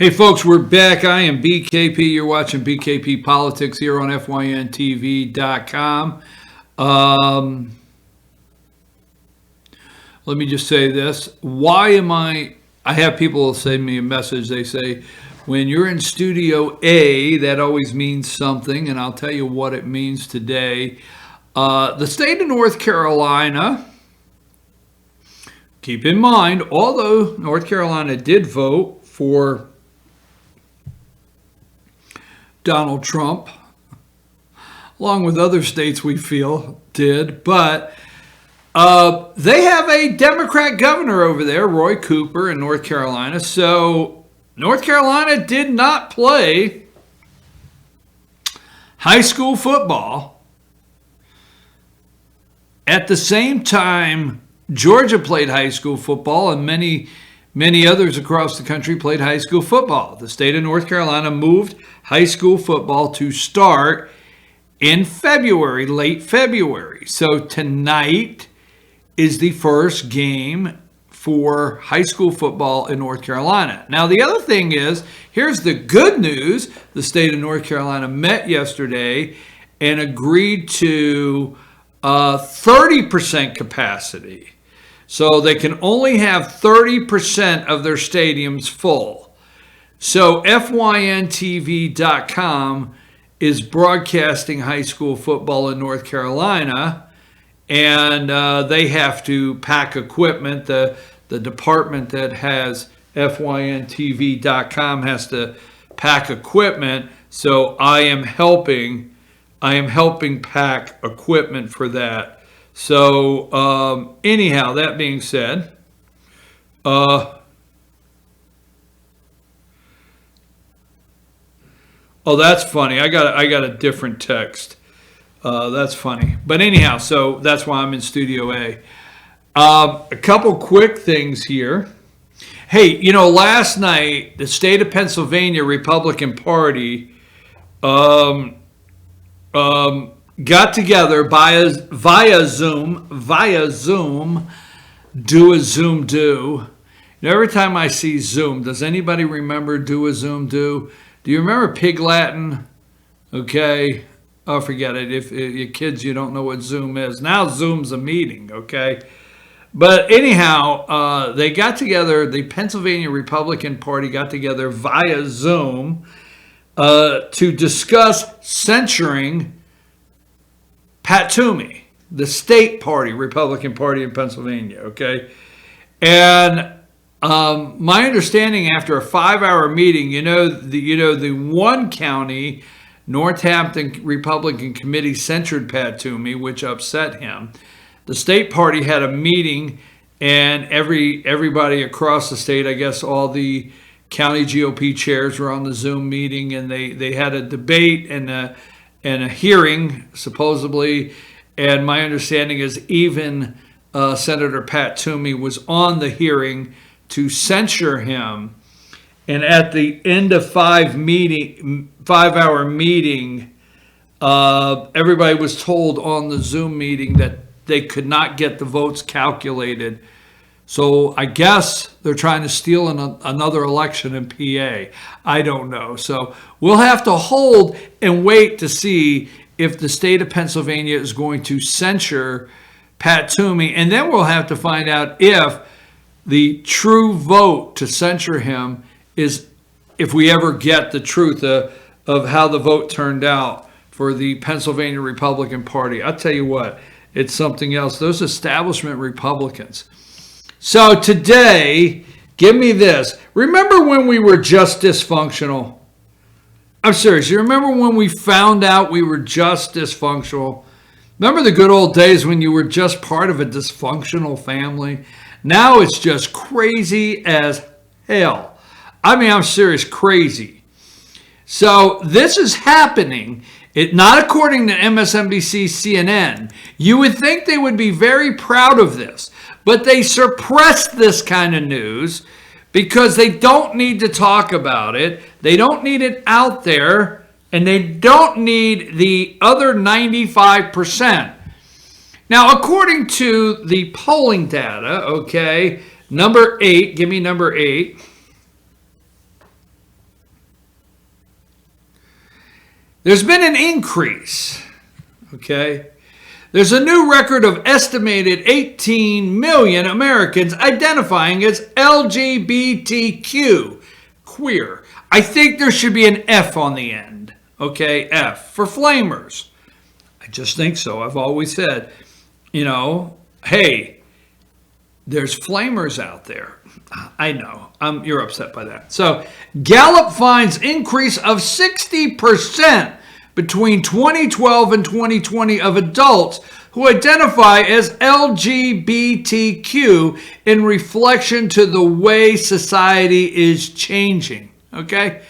Hey folks, we're back. I am BKP. You're watching BKP Politics here on FYNTV.com. Let me just say this. I have people send me a message. They say, when you're in Studio A, that always means something, and I'll tell you what it means today. The state of North Carolina, keep in mind, although North Carolina did vote for Donald Trump, along with other states we feel did, but they have a Democrat governor over there, Roy Cooper, in North Carolina. So North Carolina did not play high school football at the same time Georgia played high school football, and many others across the country played high school football. The state of North Carolina moved high school football to start in February, late February. So tonight is the first game for high school football in North Carolina. Now, the other thing is, here's the good news. The state of North Carolina met yesterday and agreed to 30% capacity. So they can only have 30% of their stadiums full. So FYNTV.com is broadcasting high school football in North Carolina, and they have to pack equipment. The department that has FYNTV.com has to pack equipment. So I am helping pack equipment for that. So anyhow, that being said, oh, that's funny. I got a different text. That's funny. But anyhow, so that's why I'm in Studio A. A couple quick things here. Hey, last night the state of Pennsylvania Republican Party got together via Zoom, do a Zoom do. Every time I see Zoom, does anybody remember do a Zoom do? Do you remember Pig Latin? Okay. Oh, forget it. If your kids, you don't know what Zoom is. Now Zoom's a meeting, okay? But anyhow, they got together, the Pennsylvania Republican Party got together via Zoom to discuss censuring Pat Toomey, the state party, Republican Party in Pennsylvania, okay? And my understanding, after a 5-hour meeting, the one county, Northampton Republican Committee, censured Pat Toomey, which upset him. The state party had a meeting, and everybody across the state, I guess all the county GOP chairs were on the Zoom meeting, and they had a debate and a hearing, supposedly. And my understanding is even Senator Pat Toomey was on the hearing to censure him. And at the end of 5-hour meeting, everybody was told on the Zoom meeting that they could not get the votes calculated. So I guess they're trying to steal another election in PA. I don't know. So we'll have to hold and wait to see if the state of Pennsylvania is going to censure Pat Toomey. And then we'll have to find out if the true vote to censure him is, if we ever get the truth of how the vote turned out for the Pennsylvania Republican Party. I'll tell you what, it's something else. Those establishment Republicans. So today, give me this. Remember when we were just dysfunctional? I'm serious. You remember when we found out we were just dysfunctional? Remember the good old days when you were just part of a dysfunctional family? Now it's just crazy as hell. I mean, I'm serious, crazy. So this is happening. Not according to MSNBC, CNN. You would think they would be very proud of this, but they suppress this kind of news because they don't need to talk about it. They don't need it out there, and they don't need the other 95%. Now, according to the polling data, okay, number 8, give me number 8. There's been an increase, okay? There's a new record of estimated 18 million Americans identifying as LGBTQ, queer. I think there should be an F on the end, okay? F for flamers. I just think so. I've always said, hey, there's flamers out there. I know. You're upset by that. So Gallup finds increase of 60% between 2012 and 2020 of adults who identify as LGBTQ in reflection to the way society is changing. Okay?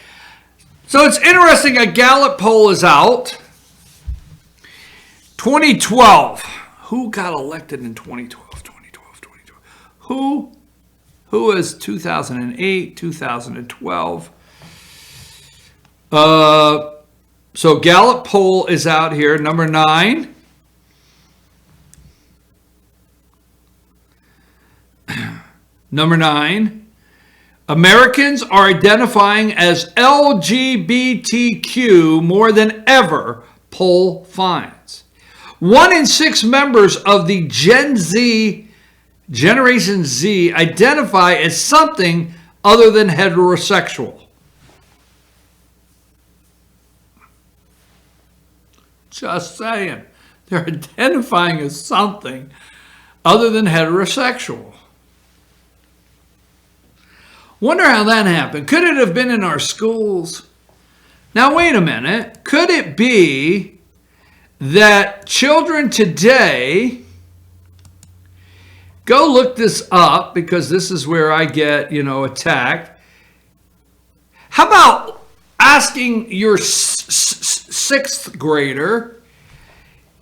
So it's interesting. A Gallup poll is out. 2012. Who got elected in 2012? Who was 2008, 2012? So Gallup poll is out here. Number 9. Number 9. Americans are identifying as LGBTQ more than ever, poll finds. 1 in 6 members of the Generation Z identify as something other than heterosexual. Just saying. They're identifying as something other than heterosexual. Wonder how that happened. Could it have been in our schools? Now, wait a minute. Could it be that children today... Go look this up, because this is where I get, attacked. How about asking your sixth grader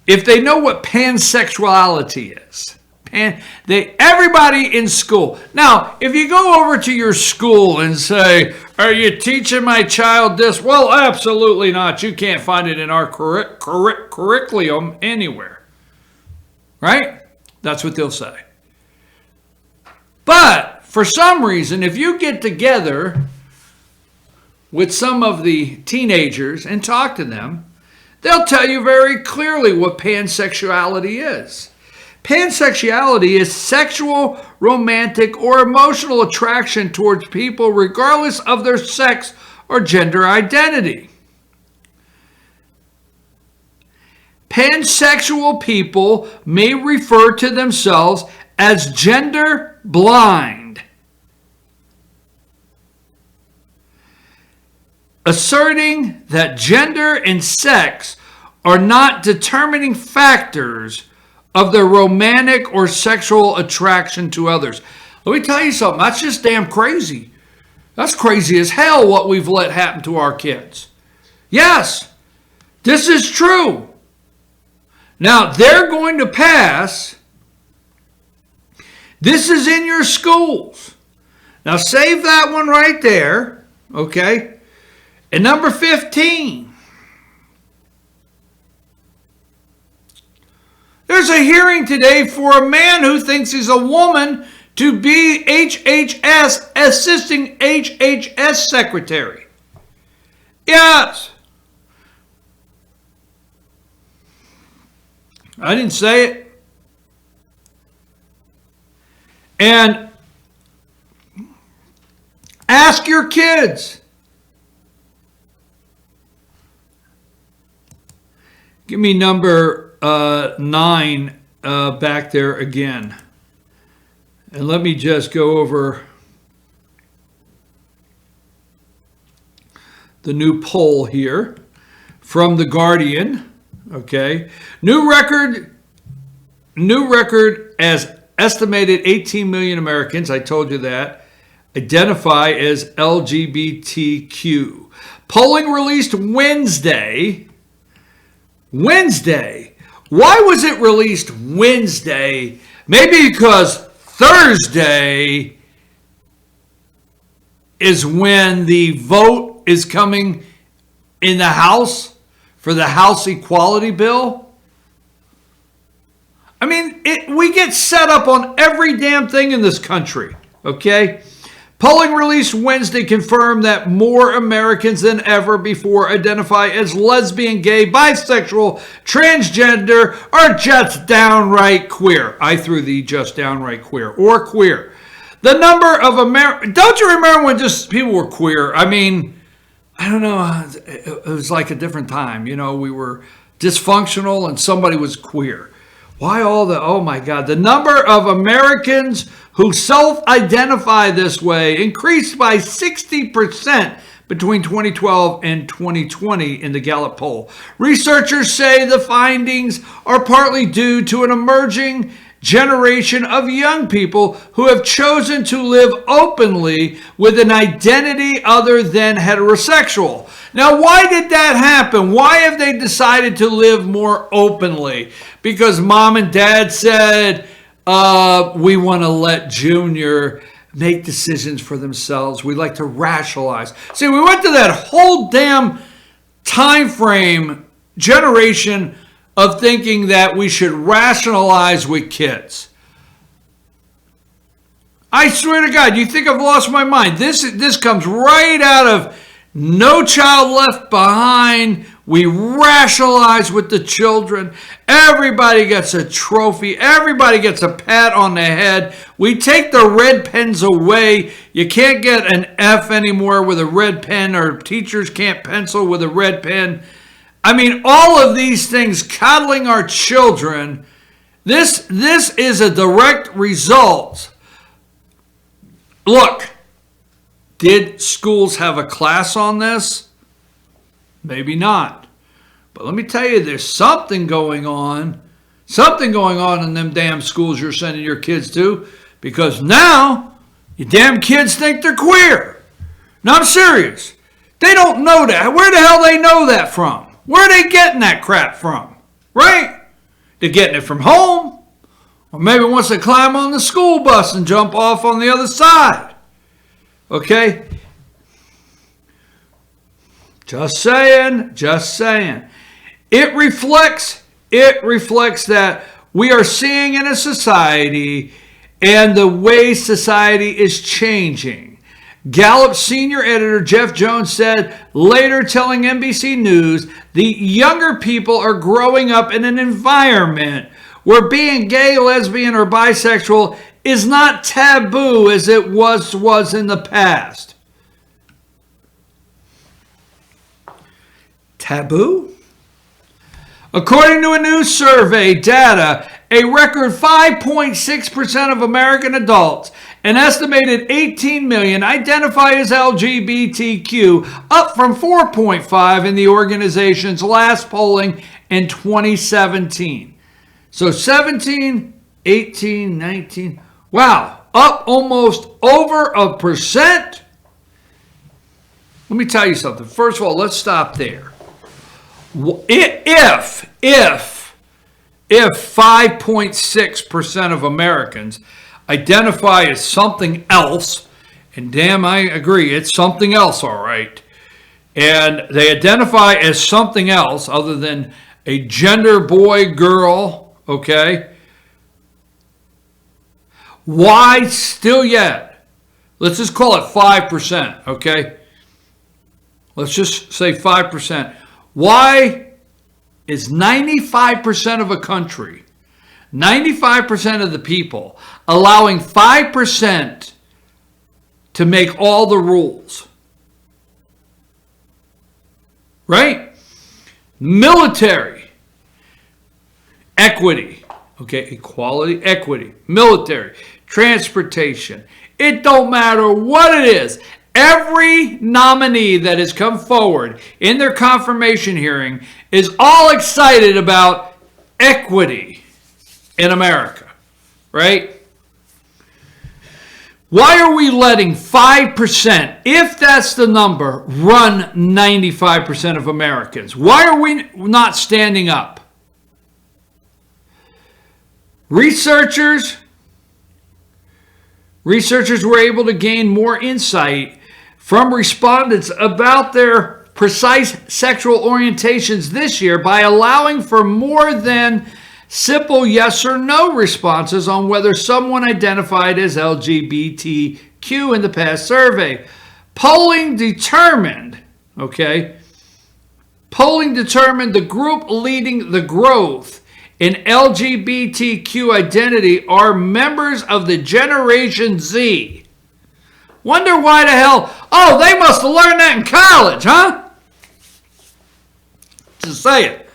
if they know what pansexuality is? Everybody in school. Now, if you go over to your school and say, are you teaching my child this? Well, absolutely not. You can't find it in our curriculum anywhere. Right? That's what they'll say. But for some reason, if you get together with some of the teenagers and talk to them, they'll tell you very clearly what pansexuality is. Pansexuality is sexual, romantic, or emotional attraction towards people regardless of their sex or gender identity. Pansexual people may refer to themselves as gender blind, asserting that gender and sex are not determining factors of their romantic or sexual attraction to others. Let me tell you something. That's just damn crazy. That's crazy as hell what we've let happen to our kids. Yes, this is true. Now, they're going to pass. This is in your schools. Now, save that one right there. Okay? And number 15. There's a hearing today for a man who thinks he's a woman to be HHS, assisting HHS secretary. Yes. I didn't say it. And ask your kids. Give me number 9 back there again. And let me just go over the new poll here from The Guardian. Okay. New record as estimated 18 million Americans, I told you that, identify as LGBTQ. Polling released Wednesday. Why was it released Wednesday? Maybe because Thursday is when the vote is coming in the House for the House Equality Bill. I mean, we get set up on every damn thing in this country, okay? Polling released Wednesday confirmed that more Americans than ever before identify as lesbian, gay, bisexual, transgender, or just downright queer. I threw the just downright queer or queer. The number of don't you remember when just people were queer? I mean, I don't know. It was like a different time. You know, we were dysfunctional and somebody was queer. Why all the, oh my God, the number of Americans who self-identify this way increased by 60% between 2012 and 2020 in the Gallup poll. Researchers say the findings are partly due to an emerging generation of young people who have chosen to live openly with an identity other than heterosexual. Now, why did that happen? Why have they decided to live more openly? Because mom and dad said, we want to let Junior make decisions for themselves. We like to rationalize. See, we went to that whole damn time frame, generation of thinking that we should rationalize with kids. I swear to God, you think I've lost my mind? This comes right out of No Child Left Behind. We rationalize with the children. Everybody gets a trophy. Everybody gets a pat on the head. We take the red pens away. You can't get an F anymore with a red pen, or teachers can't pencil with a red pen. I mean, all of these things, coddling our children, this is a direct result. Look, did schools have a class on this? Maybe not. But let me tell you, there's something going on. Something going on in them damn schools you're sending your kids to, because now your damn kids think they're queer. No, I'm serious. They don't know that. Where the hell they know that from? Where are they getting that crap from? Right? They're getting it from home. Or maybe once they climb on the school bus and jump off on the other side. Okay? Just saying. Just saying. It reflects that we are seeing in a society and the way society is changing. Gallup senior editor Jeff Jones said later, telling NBC News, the younger people are growing up in an environment where being gay, lesbian, or bisexual is not taboo as it was in the past. Taboo? According to a new survey data, a record 5.6% of American adults, an estimated 18 million, identify as LGBTQ, up from 4.5 in the organization's last polling in 2017. So 17, 18, 19, wow, up almost over a percent. Let me tell you something. First of all, let's stop there. If 5.6% of Americans identify as something else, and damn, I agree, it's something else, all right, and they identify as something else other than a gender boy, girl, okay, why still yet? Let's just call it 5%, okay? Let's just say 5%. Why is 95% of a country, 95% of the people, allowing 5% to make all the rules? Right? Military, equity, okay, equality, equity, military, transportation. It don't matter what it is. Every nominee that has come forward in their confirmation hearing is all excited about equity in America, right? Why are we letting 5%, if that's the number, run 95% of Americans? Why are we not standing up? Researchers were able to gain more insight from respondents about their precise sexual orientations this year by allowing for more than simple yes or no responses on whether someone identified as LGBTQ LGBTQ in the past survey. Polling determined the group leading the growth in LGBTQ identity are members of the Generation Z. Wonder why the hell, oh, they must have learned that in college, huh? Just say it.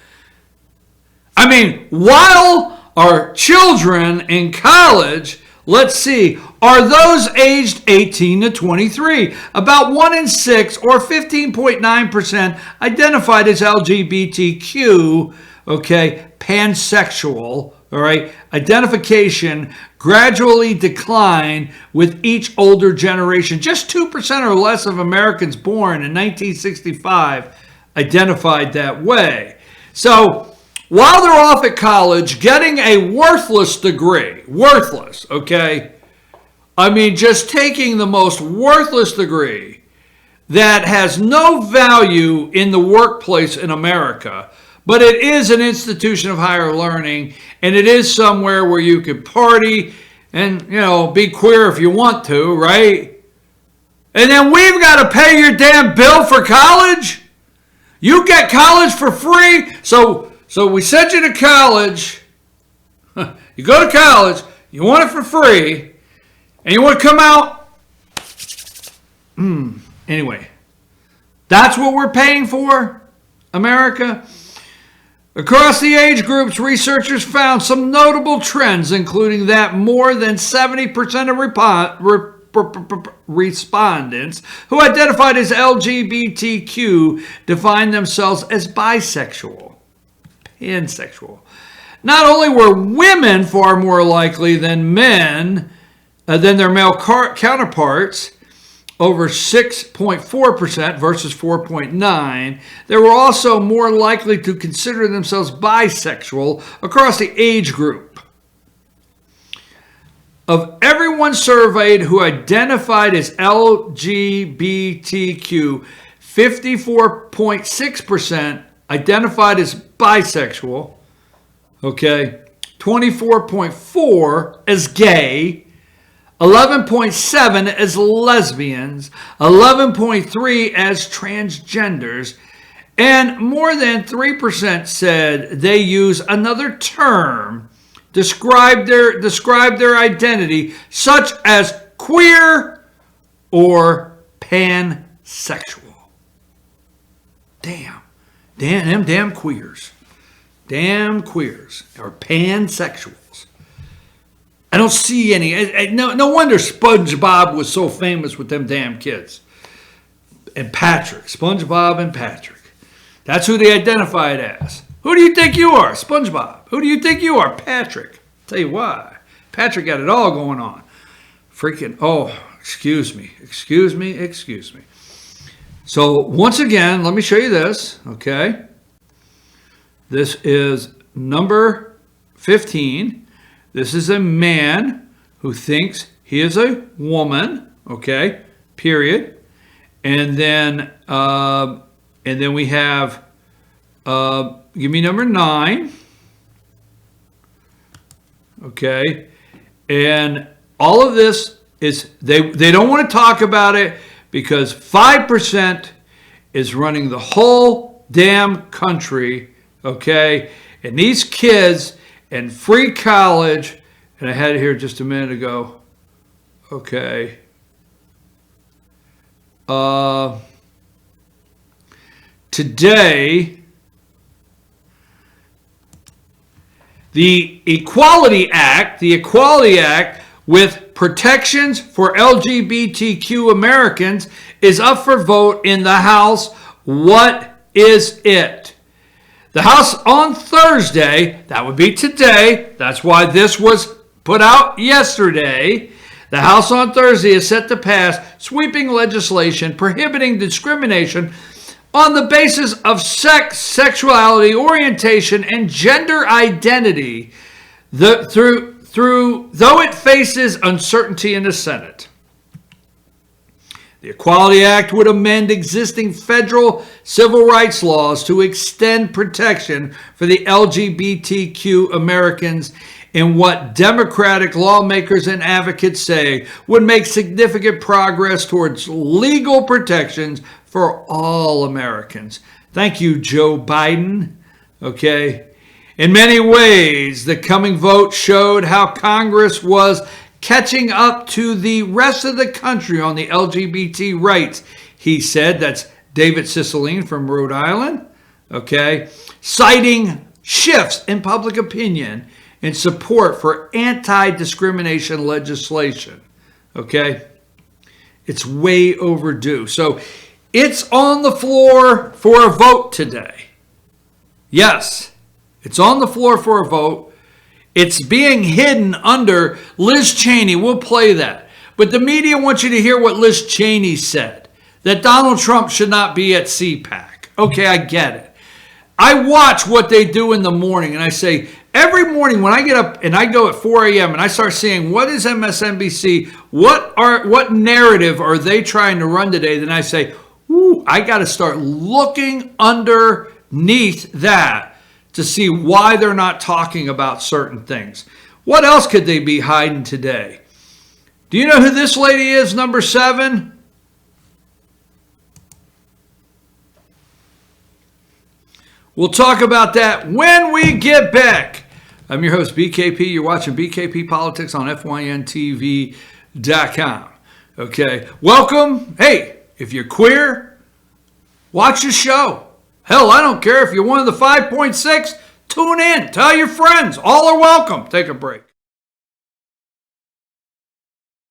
I mean, while our children in college, let's see, are those aged 18 to 23. About 1 in 6, or 15.9%, identified as LGBTQ, pansexual, all right? Identification gradually declined with each older generation. Just 2% or less of Americans born in 1965 identified that way. So, while they're off at college getting a worthless degree, worthless, I mean, just taking the most worthless degree that has no value in the workplace in America, but it is an institution of higher learning, and it is somewhere where you could party and, be queer if you want to, right? And then we've got to pay your damn bill for college? You get college for free? So we sent you to college. You go to college. You want it for free. And you want to come out. Anyway. That's what we're paying for, America. Across the age groups, researchers found some notable trends, including that more than 70% of respondents who identified as LGBTQ defined themselves as bisexual, pansexual. Not only were women far more likely than men, than their male counterparts, over 6.4% versus 4.9%, they were also more likely to consider themselves bisexual across the age group. Of everyone surveyed who identified as LGBTQ, 54.6% identified as bisexual, 24.4% as gay, 11.7% as lesbians, 11.3% as transgenders, and more than 3% said they use another term describe their identity, such as queer or pansexual. Damn queers. Damn queers or pansexuals. I don't see any. No wonder SpongeBob was so famous with them damn kids. And Patrick. SpongeBob and Patrick. That's who they identified as. Who do you think you are? SpongeBob. Who do you think you are? Patrick. Tell you why. Patrick got it all going on. Excuse me. So once again, let me show you this, This is number 15. This is a man who thinks he is a woman, period. And then we have, give me number 9. And all of this is, they don't want to talk about it because 5% is running the whole damn country, And these kids in free college, and I had it here just a minute ago, today, the Equality Act with protections for LGBTQ Americans is up for vote in the House. What is it? The House on Thursday, that would be today, that's why this was put out yesterday. The House on Thursday is set to pass sweeping legislation prohibiting discrimination on the basis of sex, sexuality, orientation, and gender identity, though it faces uncertainty in the Senate. The Equality Act would amend existing federal civil rights laws to extend protection for the LGBTQ Americans in what Democratic lawmakers and advocates say would make significant progress towards legal protections for all Americans. Thank you, Joe Biden. Okay. In many ways, the coming vote showed how Congress was catching up to the rest of the country on the LGBT rights, he said. That's David Cicilline from Rhode Island. Okay. Citing shifts in public opinion in support for anti-discrimination legislation. Okay. It's way overdue. So it's on the floor for a vote today. Yes, it's on the floor for a vote. It's being hidden under Liz Cheney. We'll play that. But the media wants you to hear what Liz Cheney said, that Donald Trump should not be at CPAC. Okay, I get it. I watch what they do in the morning, and I say, every morning when I get up and I go at 4 a.m. and I start seeing what is MSNBC, what narrative are they trying to run today, then I say, ooh, I got to start looking underneath that to see why they're not talking about certain things. What else could they be hiding today? Do you know who this lady is, number 7? We'll talk about that when we get back. I'm your host, BKP. You're watching BKP Politics on FYNTV.com. Okay, welcome. Hey, if you're queer, watch the show. Hell, I don't care if you're one of the 5.6. Tune in. Tell your friends. All are welcome. Take a break.